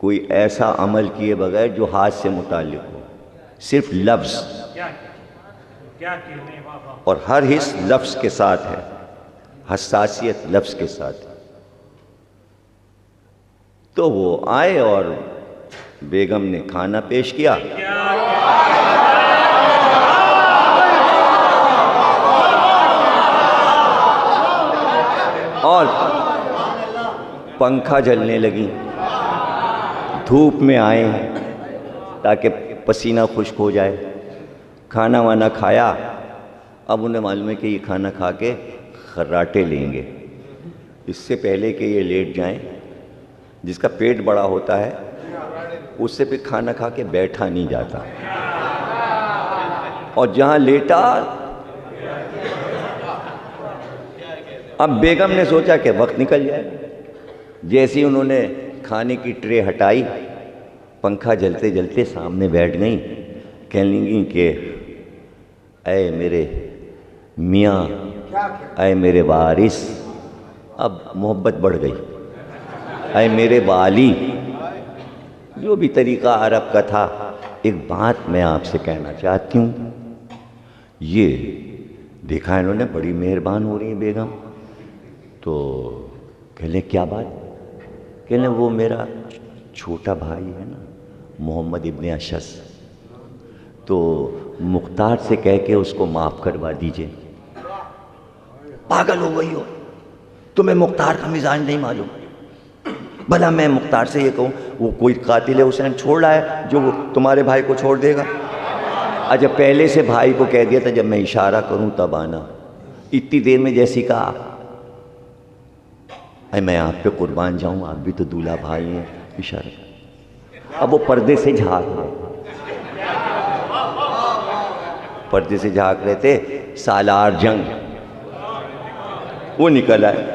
कोई ऐसा अमल किए बगैर जो हाथ से मुताल्लिक हो, सिर्फ लफ्ज़, और हर हिस्स लफ्ज़ के साथ है, हसासियत लफ्ज़ के साथ है। तो वो आए और बेगम ने खाना पेश किया। और पंखा जलने लगी, धूप में आए हैं ताकि पसीना खुश्क हो जाए। खाना वाना खाया। अब उन्हें मालूम है कि ये खाना खा के खर्राटे लेंगे, इससे पहले कि ये लेट जाएं। जिसका पेट बड़ा होता है उससे फिर खाना खा के बैठा नहीं जाता, और जहां लेटा, अब बेगम ने सोचा कि वक्त निकल जाए। जैसे ही उन्होंने खाने की ट्रे हटाई, पंखा जलते जलते सामने बैठ गई। कहने लगी कि ऐ मेरे मियाँ, ऐ मेरे वारिस। अब मोहब्बत बढ़ गई। ऐ मेरे वाली, जो भी तरीका अरब का था। एक बात मैं आपसे कहना चाहती हूँ। ये देखा इन्होंने, बड़ी मेहरबान हो रही है बेगम। तो कहले क्या बात? कहले वो मेरा छोटा भाई है ना, मोहम्मद इब्ने अशस, तो मुख्तार से कह के उसको माफ़ करवा दीजिए। पागल हो गई हो? तुम्हें मुख्तार का मिजाज नहीं मालूम? भला मैं मुख्तार से ये कहूँ वो कोई कातिल हुसैन छोड़ रहा है जो तुम्हारे भाई को छोड़ देगा? अच्छा, पहले से भाई को कह दिया था जब मैं इशारा करूं तब आना। इतनी देर में जैसी कहा, अरे मैं आप पे कुर्बान जाऊं, आप भी तो दूल्हा भाई हैं, इशारा। अब वो पर्दे से झांक रहे, पर्दे से झांक रहे थे। सालार जंग वो निकल आए।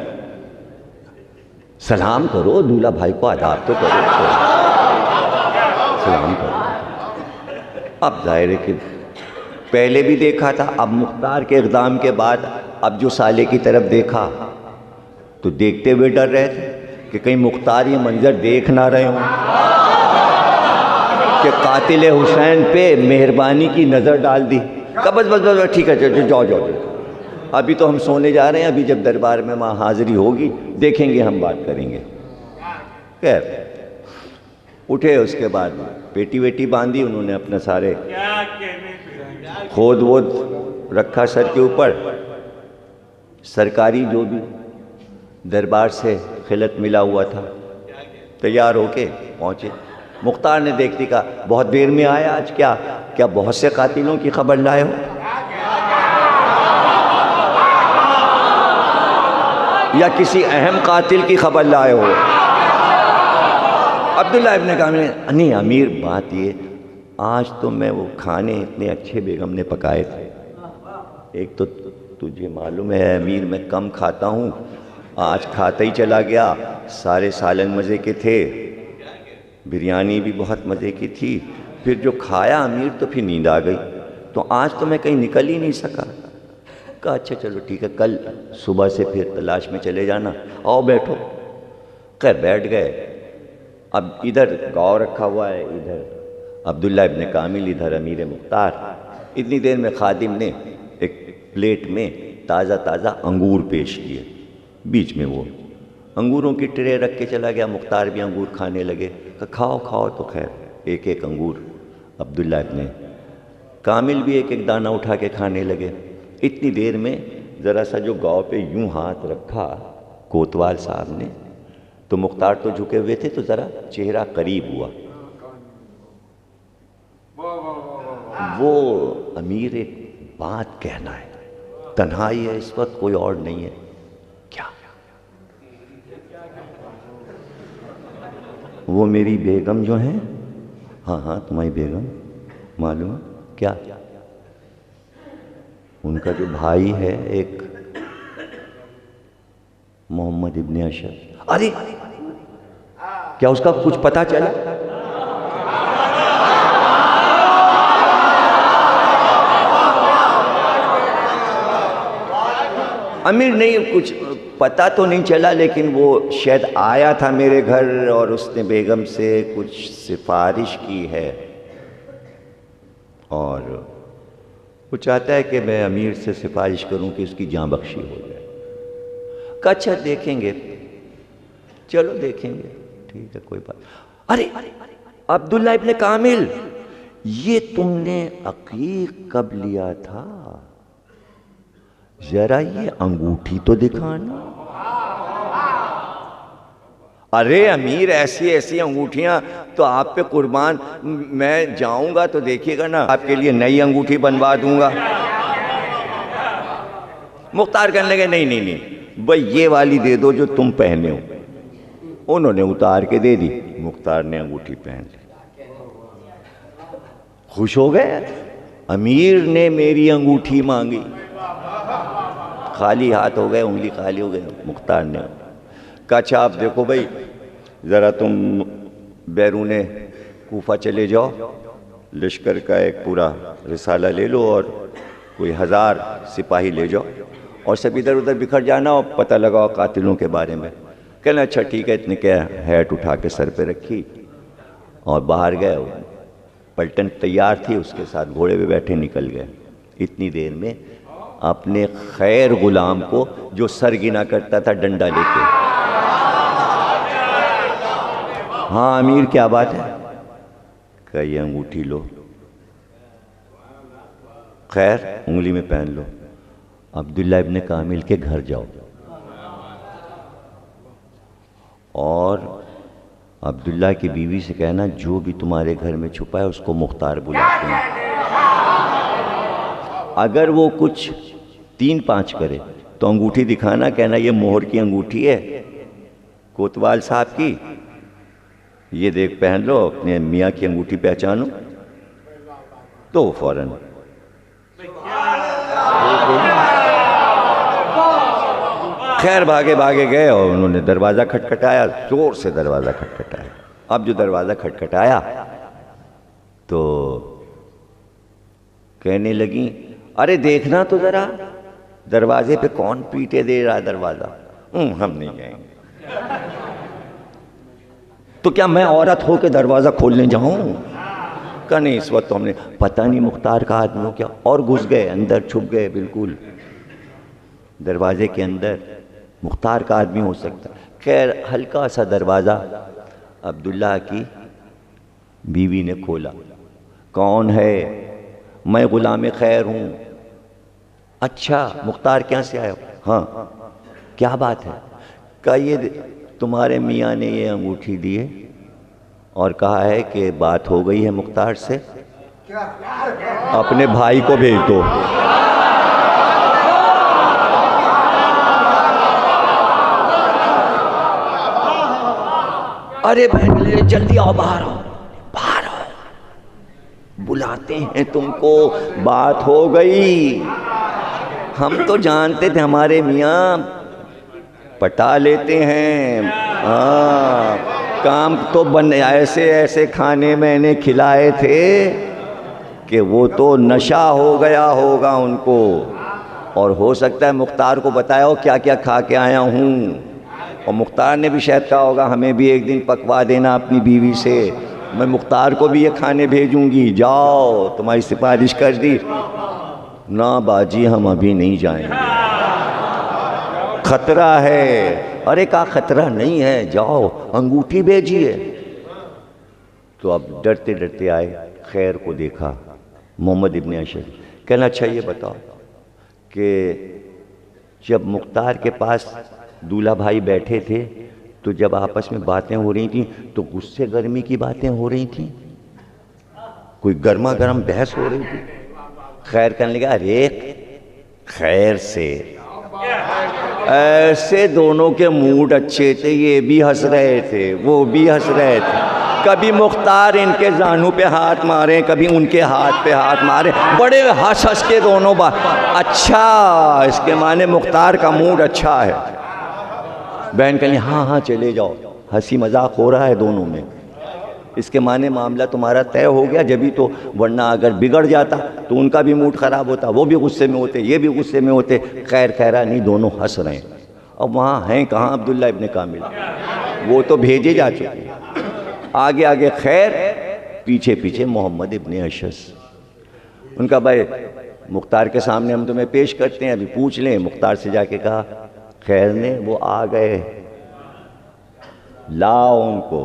सलाम करो, दूल्हा भाई को आदाब तो करो, सलाम करो। अब जाहिर है कि पहले भी देखा था, अब मुख्तार के इक़दाम के बाद अब जो साले की तरफ देखा तो देखते हुए डर रहे थे कि कहीं मुख्तार ये मंजर देख ना रहे हों कि कातिल हुसैन पे मेहरबानी की नज़र डाल दी। कब बस बस बस ठीक है, जाओ जाओ, अभी तो हम सोने जा रहे हैं, अभी जब दरबार में वहाँ हाज़िरी होगी देखेंगे, हम बात करेंगे। खैर उठे, उसके बाद पेटी वेटी बांधी उन्होंने, अपने सारे खोद वोद रखा सर के ऊपर। सरकारी जो भी दरबार से खिलत मिला हुआ था, तैयार होके पहुँचे। मुख्तार ने देखती कहा, बहुत देर में आया आज, क्या बहुत से कातिलों की खबर लाए हो या किसी अहम कातिल की खबर लाए हो? अब्दुल्ला इब्ने कामिल ने, नहीं अमीर, बात ये, आज तो मैं वो खाने इतने अच्छे बेगम ने पकाए थे। एक तो तुझे मालूम है अमीर मैं कम खाता हूँ, आज खाता ही चला गया। सारे सालन मज़े के थे, बिरयानी भी बहुत मज़े की थी। फिर जो खाया अमीर तो फिर नींद आ गई, तो आज तो मैं कहीं निकल ही नहीं सका। कहा अच्छा चलो ठीक है, कल सुबह से फिर तलाश में चले जाना, आओ बैठो। खैर बैठ गए। अब इधर गाँव रखा हुआ है, इधर अब्दुल्ला इब्ने कामिल, इधर अमीर मुख्तार। इतनी देर में खादिम ने एक प्लेट में ताज़ा ताज़ा अंगूर पेश किए। बीच में वो अंगूरों की ट्रे रख के चला गया। मुख्तार भी अंगूर खाने लगे। खाओ खाओ, तो खैर एक एक अंगूर अब्दुल्ला इब्ने कामिल भी एक एक दाना उठा के खाने लगे। इतनी देर में ज़रा सा जो गाँव पे यूं हाथ रखा कोतवाल साहब ने, तो मुख्तार तो झुके हुए थे, तो ज़रा चेहरा करीब हुआ। वो अमीर एक बात कहना है, तन्हाई है इस वक्त, कोई और नहीं है। क्या? वो मेरी बेगम जो है, हाँ हाँ तुम्हारी बेगम, मालूम है क्या? उनका जो भाई है एक मोहम्मद इब्ने अशस। अरे क्या उसका कुछ पता चला? अमीर नहीं कुछ पता तो नहीं चला, लेकिन वो शायद आया था मेरे घर और उसने बेगम से कुछ सिफारिश की है और वो चाहता है कि मैं अमीर से सिफारिश करूं कि उसकी जान बख्शी हो जाए। अच्छा देखेंगे, चलो देखेंगे, ठीक है कोई बात। अरे अब्दुल्ला इब्ने कामिल, ये तुमने अकीक कब लिया था? जरा ये अंगूठी तो दिखाना। अरे अमीर, ऐसी ऐसी अंगूठियां तो आप पे कुर्बान, मैं जाऊंगा तो देखिएगा ना, आपके लिए नई अंगूठी बनवा दूंगा। मुख्तार कहने लगे नहीं नहीं नहीं भाई, ये वाली दे दो जो तुम पहने हो। उन्होंने उतार के दे दी, मुख्तार ने अंगूठी पहन ली। खुश हो गए, अमीर ने मेरी अंगूठी मांगी। खाली हाथ हो गए, उंगली खाली हो गई। मुख्तार ने कहा अच्छा आप देखो भाई, ज़रा तुम बैरूने कूफा चले जाओ, लश्कर का एक पूरा रिसाला ले लो और कोई 1000 सिपाही ले जाओ और सब इधर उधर बिखर जाना और पता लगाओ कातिलों के बारे में। कहना अच्छा ठीक है। इतने क्या, हैट उठा के सर पे रखी और बाहर गए। पलटन तैयार थी, उसके साथ घोड़े पे बैठे निकल गए। इतनी देर में अपने खैर गुलाम को, जो सर गिना करता था डंडा लेके, हाँ अमीर क्या बात है? कहा ये अंगूठी लो, खैर उंगली में पहन लो, अब्दुल्ला इब्ने कामिल के घर जाओ और अब्दुल्ला की बीवी से कहना जो भी तुम्हारे घर में छुपा है उसको मुख्तार बुलाते हैं। अगर वो कुछ 3-5 करे तो अंगूठी दिखाना, कहना ये मोहर की अंगूठी है कोतवाल साहब की, ये देख पहन लो, अपने मियाँ की अंगूठी पहचानो। तो फौरन खैर भागे भागे गए और उन्होंने दरवाज़ा खटखटाया, जोर से दरवाज़ा खटखटाया। अब जो दरवाज़ा खटखटाया तो कहने लगी अरे देखना तो ज़रा दरवाजे पे कौन पीटे दे रहा है दरवाज़ा। हम नहीं जाएंगे। तो क्या मैं औरत हो के दरवाज़ा खोलने जाऊं? का नहीं, इस वक्त तो हमने पता नहीं मुख्तार का आदमी हो क्या, और घुस गए अंदर, छुप गए बिल्कुल दरवाजे के अंदर। मुख्तार का आदमी हो सकता। खैर हल्का सा दरवाज़ा अब्दुल्ला की बीवी ने खोला। कौन है? मैं गुलाम खैर हूँ। अच्छा मुख्तार क्या से आए हो? हाँ क्या बात है? का ये तुम्हारे मियाँ ने ये अंगूठी दी है और कहा है कि बात हो गई है मुख्तार से, अपने भाई को भेज दो। अरे बहन जल्दी आओ, बाहर आओ, बाहर आओ, बुलाते हैं तुमको, बात हो गई। हम तो जानते थे हमारे मियाँ पटा लेते हैं। हाँ काम तो बन, ऐसे ऐसे खाने मैंने खिलाए थे कि वो तो नशा हो गया होगा उनको, और हो सकता है मुख्तार को बताया हो क्या क्या खा के आया हूँ, और मुख्तार ने भी शायद कहा होगा हमें भी एक दिन पकवा देना अपनी बीवी से, मैं मुख्तार को भी ये खाने भेजूंगी, जाओ तुम्हारी सिफारिश कर दी। ना बाजी हम अभी नहीं जाएंगे, खतरा है। अरे का खतरा नहीं है, जाओ अंगूठी भेजिए। तो अब डरते डरते आए, खैर को देखा, मोहम्मद इब्ने अशर। कहना अच्छा ये बताओ कि जब मुख्तार के पास दूल्हा भाई बैठे थे तो जब आपस में बातें हो रही थी तो गुस्से गर्मी की बातें हो रही थी, कोई गर्मा गर्म बहस हो रही थी? खैर कहने लगा अरे खैर से ऐसे दोनों के मूड अच्छे थे, ये भी हंस रहे थे वो भी हंस रहे थे। कभी मुख्तार इनके जानू पे हाथ मारे, कभी उनके हाथ पे हाथ मारे, बड़े हंस हंस के दोनों बात। अच्छा इसके माने मुख्तार का मूड अच्छा है। बहन कहनी हाँ हाँ चले जाओ, हंसी मजाक हो रहा है दोनों में, इसके माने मामला तुम्हारा तय हो गया। जब भी तो, वरना अगर बिगड़ जाता तो उनका भी मूड ख़राब होता, वो भी गुस्से में होते, ये भी गुस्से में होते। खैर खैरा नहीं, दोनों हंस रहे हैं। अब वहाँ हैं कहाँ अब्दुल्ला इब्ने कामिल, वो तो भेजे जा चुके हैं। आगे आगे खैर, पीछे पीछे मोहम्मद इब्ने अशस। उनका भाई मुख्तार के सामने हम तुम्हें पेश करते हैं, अभी पूछ लें। मुख्तार से जाके कहा, खैर ने वो आ गए, लाओ उनको,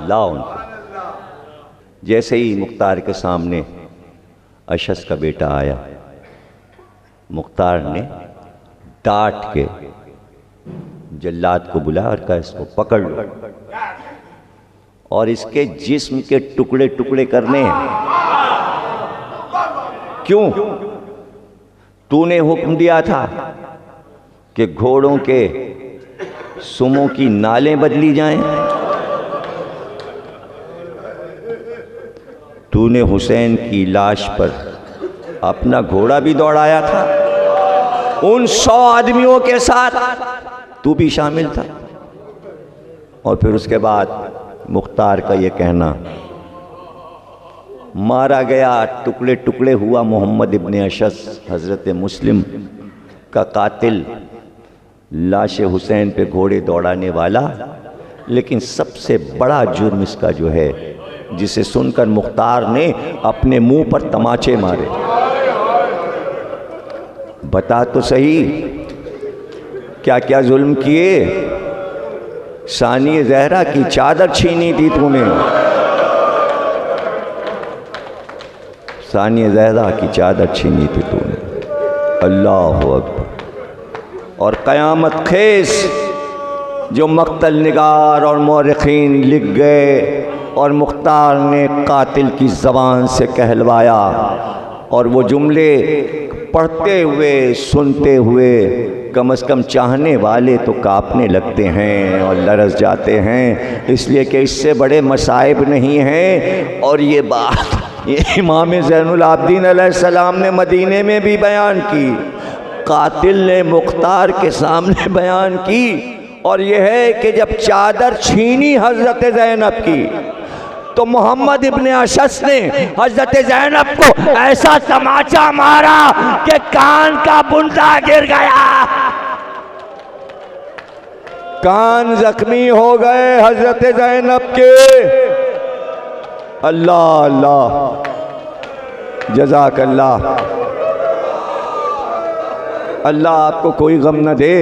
लाओ उनको। जैसे ही मुख्तार के सामने अशस का बेटा आया, मुख्तार ने डांट के जल्लाद को बुलाया और कहा, इसको पकड़ लो और इसके जिस्म के टुकड़े टुकड़े करने हैं। क्यों? तूने हुक्म दिया था कि घोड़ों के सुमों की नालें बदली जाएं। तूने हुसैन की लाश पर अपना घोड़ा भी दौड़ाया था, उन 100 आदमियों के साथ तू भी शामिल था। और फिर उसके बाद मुख्तार का ये कहना, मारा गया, टुकड़े टुकड़े हुआ मोहम्मद इब्ने अशस, हज़रत मुस्लिम का कातिल, लाश हुसैन पे घोड़े दौड़ाने वाला। लेकिन सबसे बड़ा जुर्म इसका जो है, जिसे सुनकर मुख्तार ने अपने मुंह पर तमाचे मारे। बता तो सही, क्या क्या जुल्म किए? सानी ज़हरा की चादर छीनी थी तूने, सानी ज़हरा की चादर छीनी थी तूने। अल्लाह अकबर। और क़यामत खेस जो मक़तल निगार और मौरिख़ीन लिख गए और मुख्तार ने कातिल की ज़बान से कहलवाया, और वो जुमले पढ़ते हुए सुनते हुए कम से कम चाहने वाले तो कांपने लगते हैं और लरस जाते हैं, इसलिए कि इससे बड़े मसाइब नहीं हैं। और ये बात ये इमाम ज़ैनुल आबिदीन अलैहिस्सलाम ने मदीने में भी बयान की, कातिल ने मुख्तार के सामने बयान की। और यह है कि जब चादर छीनी हज़रत ज़ैनब की, तो मोहम्मद इब्ने अशस ने हज़रत ज़ैनब को ऐसा तमाचा मारा कि कान का बुंदा गिर गया, कान जख्मी हो गए हज़रत ज़ैनब के। अल्लाह अल्लाह, जज़ाकल्लाह। अल्लाह आपको कोई गम न दे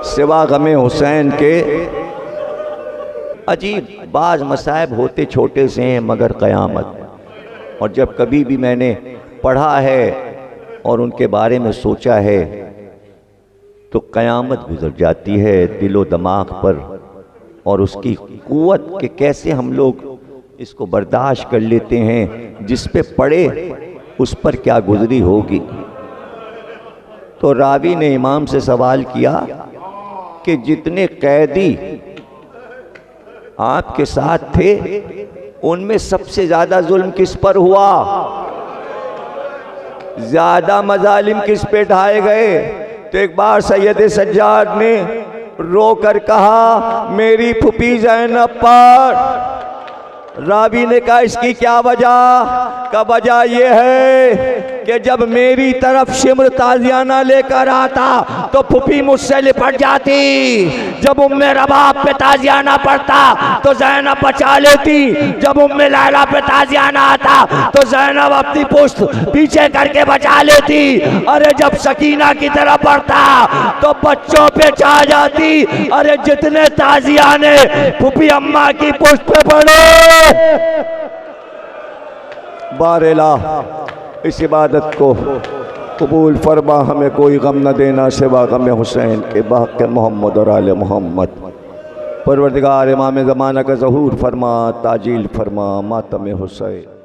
सिवा गमे हुसैन के। अजीब बाज़ मसाइब होते छोटे से हैं मगर क़यामत। और जब कभी भी मैंने पढ़ा है और उनके बारे में सोचा है तो क़यामत गुजर जाती है दिलो दिमाग पर, और उसकी क़ुव्वत के कैसे हम लोग इसको बर्दाश्त कर लेते हैं, जिस पे पढ़े उस पर क्या गुजरी होगी। तो रावी ने इमाम से सवाल किया कि जितने कैदी आपके साथ थे उनमें सबसे ज़्यादा जुल्म किस पर हुआ, ज़्यादा मजालिम किस पे ढाए गए? तो एक बार सैयद सज्जाद ने रो कर कहा, मेरी फुफी ज़ैनब पर। रावी ने कहा, इसकी क्या वजह? का वजह यह है कि जब मेरी तरफ शिम्र ताजियाना लेकर आता तो फुफी मुझसे लिपट जाती, जब उम्मे रबाब पे ताजियाना पड़ता तो ज़ैनब बचा लेती, जब उम्मे लैला पे ताजियाना आता तो ज़ैनब अपनी पुश्त पीछे करके बचा लेती, अरे जब सकीना की तरफ पड़ता तो बच्चों पे छा जाती। अरे जितने ताजियाने फुफी अम्मा की पुश्त पे पड़े, बारेला इस इबादत को कबूल फरमा, हमें कोई गम न देना सिवा गम हुसैन के, बाक़ मोहम्मद और आले मोहम्मद। परवरदिगार इमाम ज़माना का ज़हूर फरमा, ताजील फरमा, मातम हुसैन।